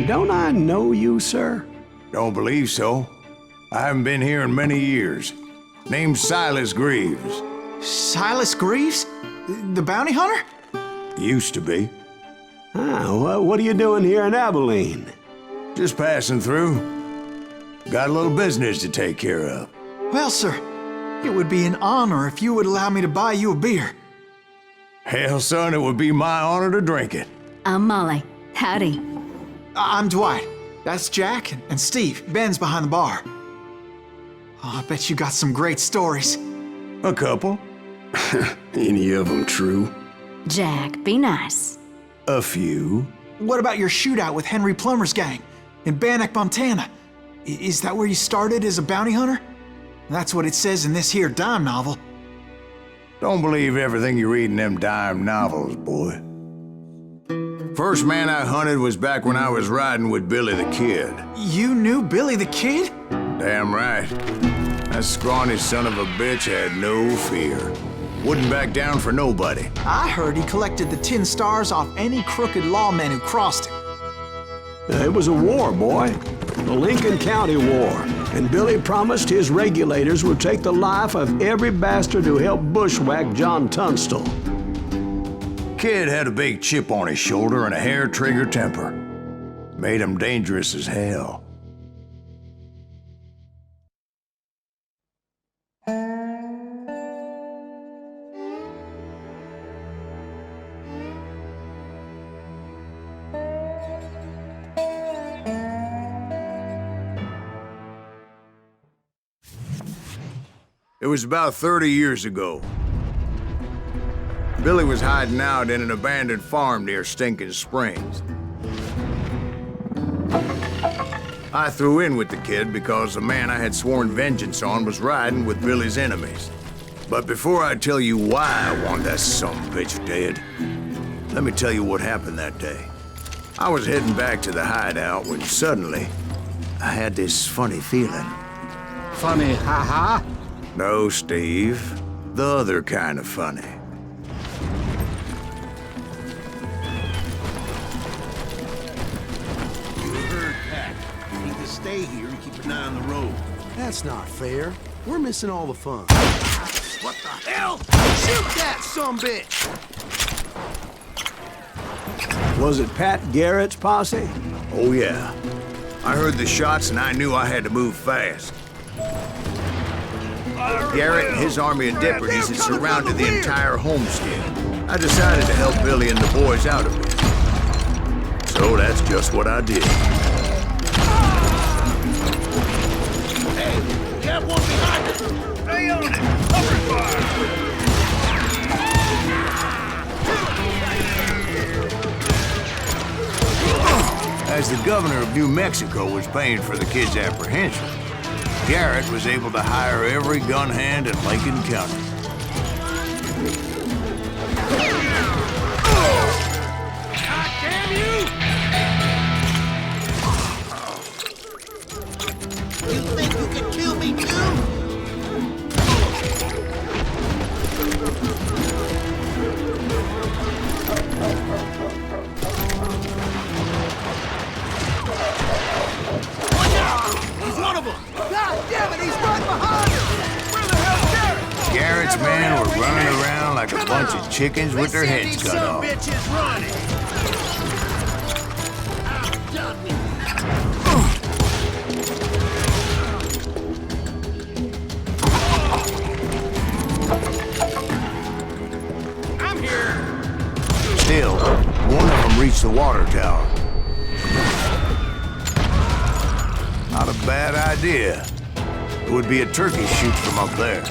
Don't I know you, sir? Don't believe so. I haven't been here in many years. Name's Silas Greaves. Silas Greaves? The bounty hunter? Used to be. Ah, what are you doing here in Abilene? Just passing through. Got a little business to take care of. Well, sir, it would be an honor if you would allow me to buy you a beer. Hell, son, it would be my honor to drink it. I'm Molly. Howdy. I'm Dwight. That's Jack and Steve. Ben's behind the bar. Oh, I bet you got some great stories. A couple. Any of them true? Jack, be nice. A few. What about your shootout with Henry Plummer's gang in Bannock, Montana? Is that where you started as a bounty hunter? That's what it says in this here dime novel. Don't believe everything you read in them dime novels, boy. First man I hunted was back when I was riding with Billy the Kid. You knew Billy the Kid? Damn right. That scrawny son of a bitch had no fear. Wouldn't back down for nobody. I heard he collected the 10 stars off any crooked lawman who crossed him. It was a war, boy. The Lincoln County War. And Billy promised his regulators would take the life of every bastard who helped bushwhack John Tunstall. Kid had a big chip on his shoulder and a hair-trigger temper. Made him dangerous as hell. It was about 30 years ago. Billy was hiding out in an abandoned farm near Stinking Springs. I threw in with the kid because the man I had sworn vengeance on was riding with Billy's enemies. But before I tell you why I want that sumbitch dead, let me tell you what happened that day. I was heading back to the hideout when suddenly I had this funny feeling. Funny, ha-ha? No, Steve. The other kind of funny. You need to stay here and keep an eye on the road. That's not fair. We're missing all the fun. What the hell? Shoot that sumbitch! Was it Pat Garrett's posse? Oh, yeah. I heard the shots and I knew I had to move fast. Garrett and his army of deputies had surrounded the entire homestead. I decided to help Billy and the boys out of it. So that's just what I did. Hey, we have one behind us! Stay on it! Cover fire! As the governor of New Mexico was paying for the kid's apprehension, Garrett was able to hire every gun hand in Lincoln County. God damn you! You think you can kill me too? Watch out! He's one of them! God damn it, he's right behind us! Where the hell's Garrett? Garrett's men were running around like a bunch of chickens with their heads cut off. Bitches running! I'm done with you. I'm here! Still, one of them reached the water tower. Not a bad idea. It would be a turkey shoot from up there.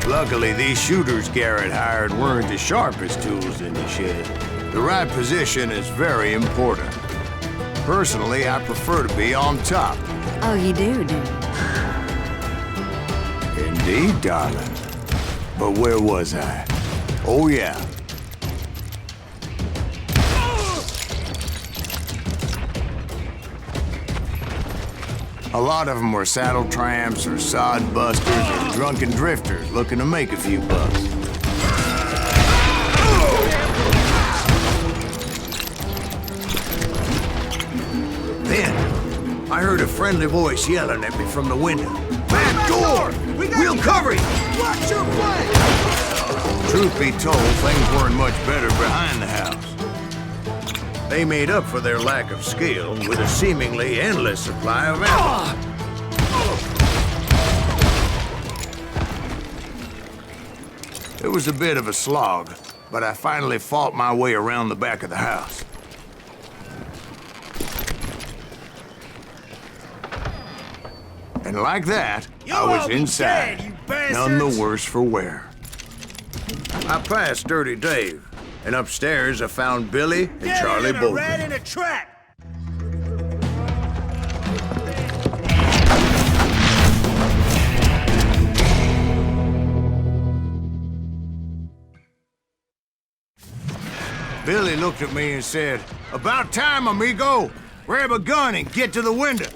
Luckily, these shooters Garrett hired weren't the sharpest tools in the shed. The right position is very important. Personally, I prefer to be on top. Oh, you do, do you? Indeed, darling. But where was I? Oh, yeah. A lot of them were saddle tramps or sod busters or drunken drifters looking to make a few bucks. Then, I heard a friendly voice yelling at me from the window. Back door! We'll cover you! Watch your flank! Truth be told, things weren't much better behind the house. They made up for their lack of skill with a seemingly endless supply of ammo. It was a bit of a slog, but I finally fought my way around the back of the house. And like that, I was inside, none the worse for wear. I passed Dirty Dave, and upstairs I found Billy and Charlie both. Rat in a trap! Billy looked at me and said, "About time, amigo! Grab a gun and get to the window."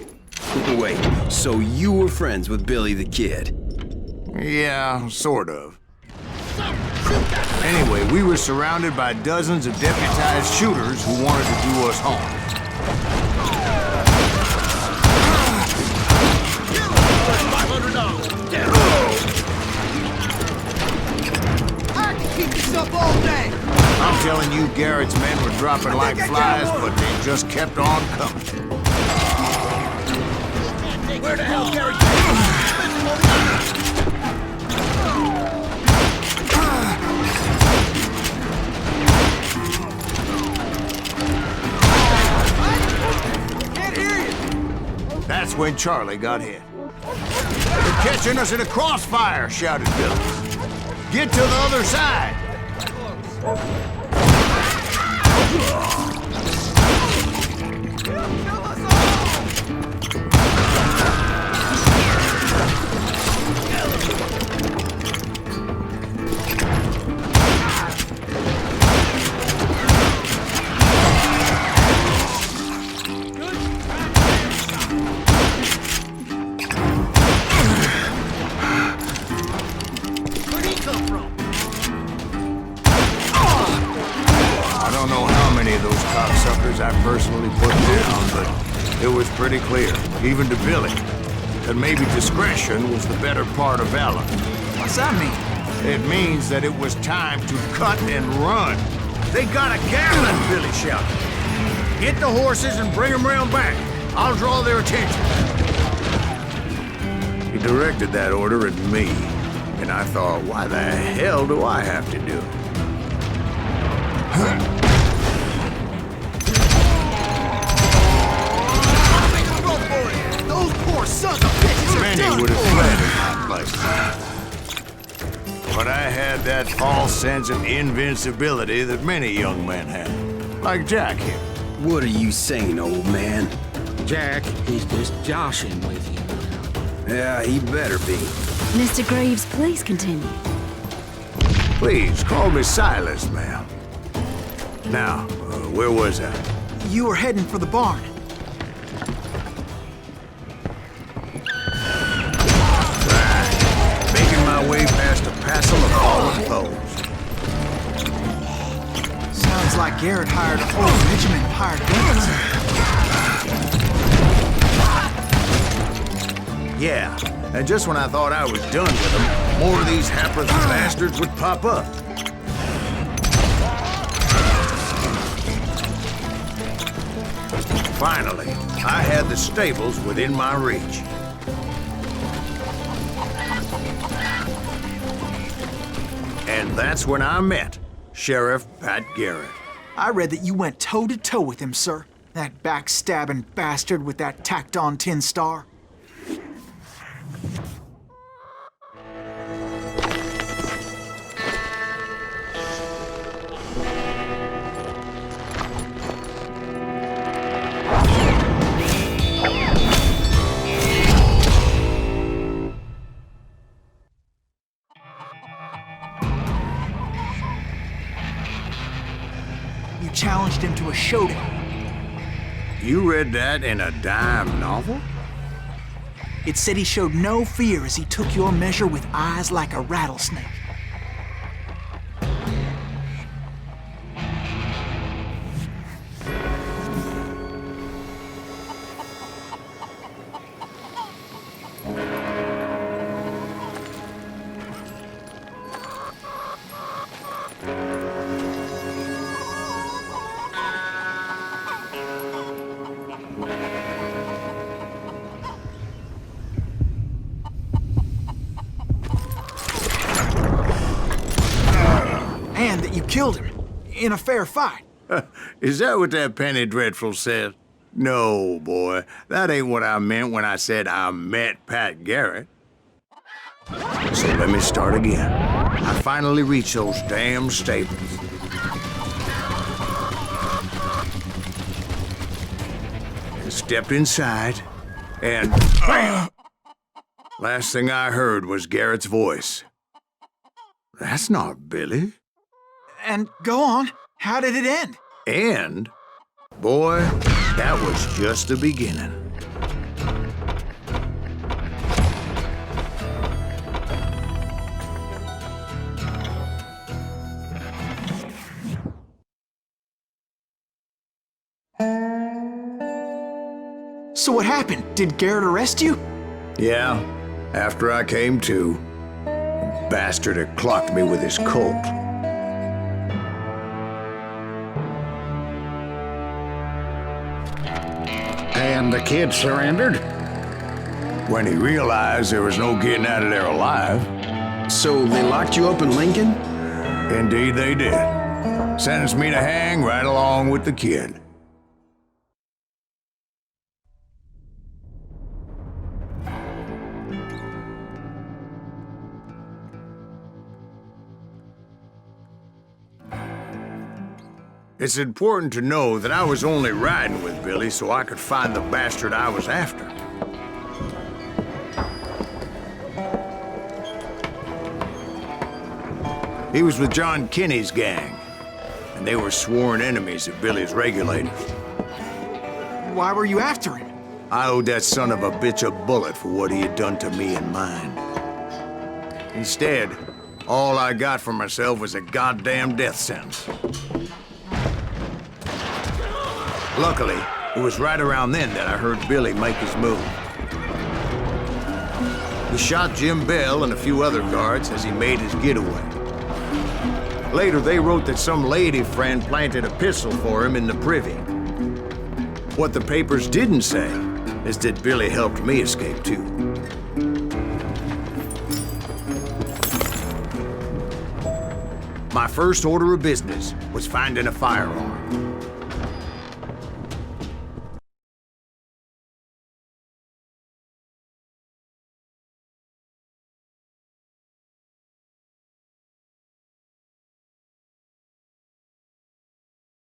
Wait, so you were friends with Billy the Kid? Yeah, sort of. Anyway, we were surrounded by dozens of deputized shooters who wanted to do us harm. I can keep this up all day! I'm telling you, Garrett's men were dropping like flies, but they just kept on coming. Where the hell, Gary? Can't hear you! That's when Charlie got hit. "They're catching us in a crossfire," shouted Billy. "Get to the other side!" Where'd he come from? I don't know how many of those cocksuckers I personally put down, but it was pretty clear, even to Billy, that maybe discretion was the better part of valor. What's that mean? It means that it was time to cut and run. "They got a Gatling!" Billy shouted. "Get the horses and bring them round back. I'll draw their attention." He directed that order at me, and I thought, why the hell do I have to do it? Those poor sons of bitches are Many done would have for. fled in my place. But I had that false sense of invincibility that many young men have. Like Jack here. What are you saying, old man? Jack, he's just joshing with you. Yeah, he better be. Mr. Greaves, please continue. Please, call me Silas, ma'am. Now, where was I? You were heading for the barn. Making my way past a passel of fallen foes. Sounds like Garrett hired a whole regiment of hired guns. Yeah, and just when I thought I was done with them, more of these hapless bastards would pop up. Finally, I had the stables within my reach. And that's when I met Sheriff Pat Garrett. I read that you went toe-to-toe with him, sir. That backstabbing bastard with that tacked-on tin star. You challenged him to a showdown. You read that in a dime novel? It said he showed no fear as he took your measure with eyes like a rattlesnake. And that you killed him in a fair fight. Is that what that Penny Dreadful said? No, boy. That ain't what I meant when I said I met Pat Garrett. So let me start again. I finally reached those damn stables. And stepped inside, and bam! Last thing I heard was Garrett's voice. That's not Billy. And go on, how did it end? And, boy, that was just the beginning. So what happened? Did Garrett arrest you? Yeah, after I came to, the bastard had clocked me with his Colt. And the kid surrendered? When he realized there was no getting out of there alive. So they locked you up in Lincoln? Indeed they did. Sentenced me to hang right along with the kid. It's important to know that I was only riding with Billy so I could find the bastard I was after. He was with John Kinney's gang, and they were sworn enemies of Billy's regulators. Why were you after him? I owed that son of a bitch a bullet for what he had done to me and mine. Instead, all I got for myself was a goddamn death sentence. Luckily, it was right around then that I heard Billy make his move. He shot Jim Bell and a few other guards as he made his getaway. Later, they wrote that some lady friend planted a pistol for him in the privy. What the papers didn't say is that Billy helped me escape too. My first order of business was finding a firearm.